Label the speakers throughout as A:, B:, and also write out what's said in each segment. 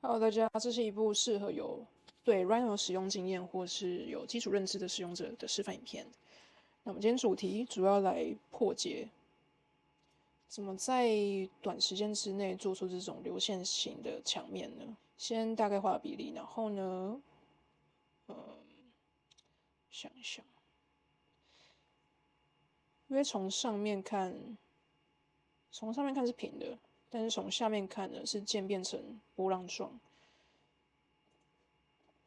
A: Hello，大家，这是一部适合有对 Rhino 使用经验或是有基础认知的使用者的示范影片。那我们今天主题主要来破解怎么在短时间之内做出这种流线型的墙面呢？先大概画比例，然后呢，想一想，因为从上面看是平的，但是从下面看呢是渐变成波浪状。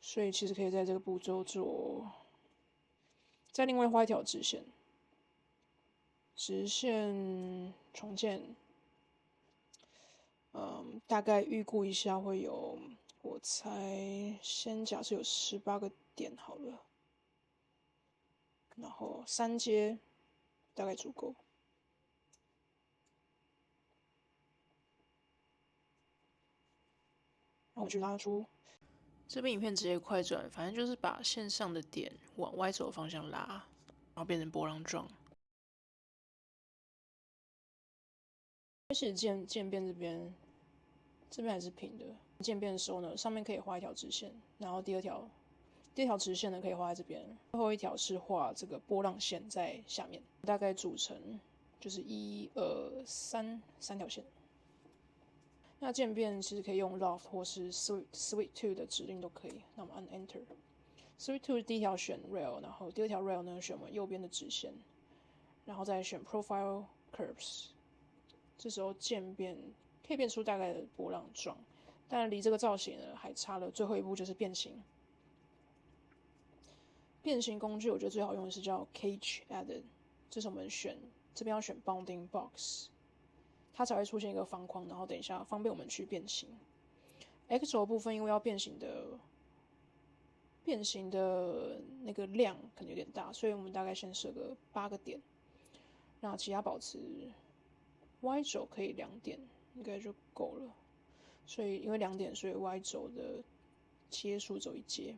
A: 所以其实可以在这个步骤再另外画一条直线，直线重建，大概预估一下会有，我猜先假设有18个点好了，然后3阶大概足够。然后我去拉出这边影片直接快转，反正就是把线上的点往 Y 轴的方向拉，然后变成波浪状。其实渐变这边还是平的。渐变的时候呢，上面可以画一条直线，然后第二条直线呢可以画在这边，最后一条是画这个波浪线在下面，大概组成就是3条线。那渐变其实可以用 Loft 或是 Sweep to 的指令都可以。那我们按 Enter。Sweep to 第一条选 Rail， 然后第二条 Rail 呢选我们右边的直线，然后再选 Profile Curves。这时候渐变可以变出大概的波浪状，但离这个造型呢还差了最后一步，就是变形。变形工具我觉得最好用的是叫 Cage Edit， 这是我们这边要选 Bounding Box， 它才会出现一个方框，然后等一下方便我们去变形。X 轴部分因为要变形的那个量可能有点大，所以我们大概先设个8个点，那其他保持 Y 轴可以2点，应该就够了。所以因为2点，所以 Y 轴的阶数走1阶，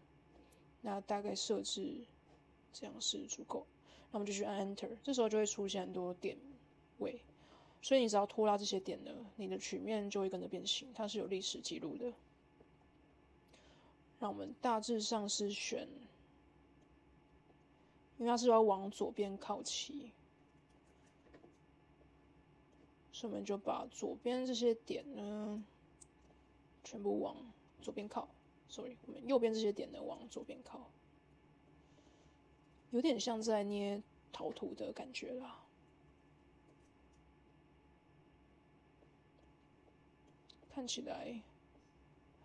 A: 那大概设置这样是足够。那我们就去按 Enter， 这时候就会出现很多点位，所以你只要拖拉这些点呢，你的曲面就会跟着变形，它是有历史记录的。让我们大致上是选，因为它是要往左边靠齐，所以我们就把左边这些点呢全部往左边靠。sorry， 我们右边这些点呢往左边靠，有点像在捏陶土的感觉啦。看起来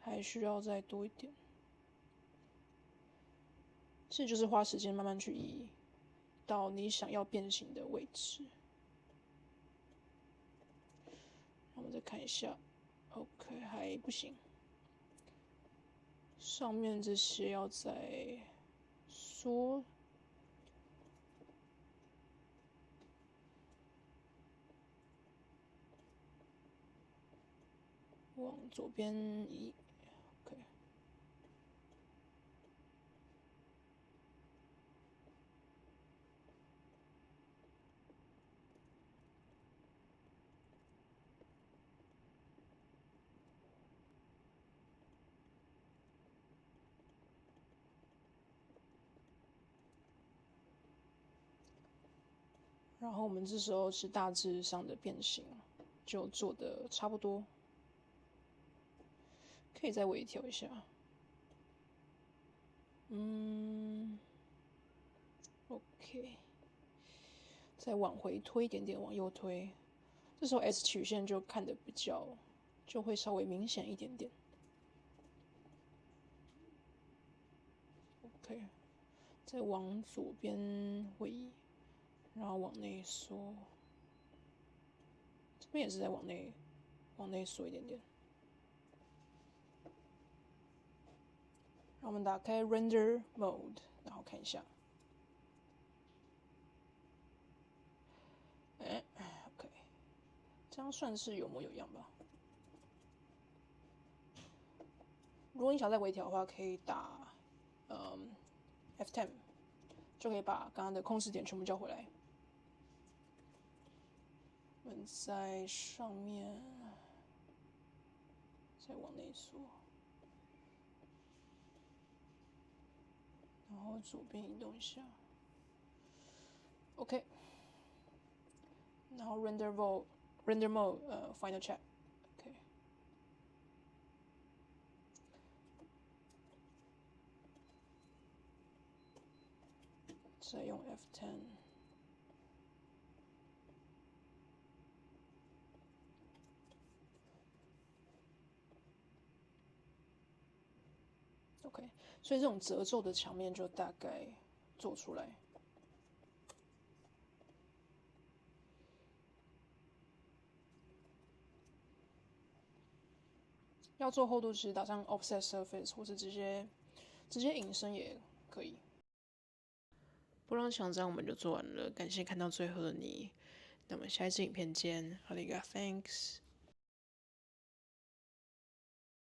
A: 还需要再多一点，这就是花时间慢慢去移到你想要变形的位置。我们再看一下 ，OK 还不行，上面这些要再缩。往左边移 ，OK。然后我们这时候是大致上的变形就做的差不多，可以再微调一下。OK， 再往回推一点点，往右推，这时候 S 曲线就看得就会稍微明显一点点。OK， 再往左边位移，然后往内缩，这边也是在往内缩一点点。让我们打开 Render Mode， 然后看一下。OK， 这样算是有模有样吧。如果你想再微调的话，可以打F10， 就可以把刚刚的控制点全部叫回来。我们在上面再往内缩。然后左边移动一下 ，OK， 然后 render mode final check，OK，、再用 F10。OK， 所以这种褶皱的墙面就大概做出来。要做厚度，其实打上 offset surface， 或是直接引申也可以。波浪墙这样我们就做完了，感谢看到最后的你。那么下一支影片见，好的一个 thanks。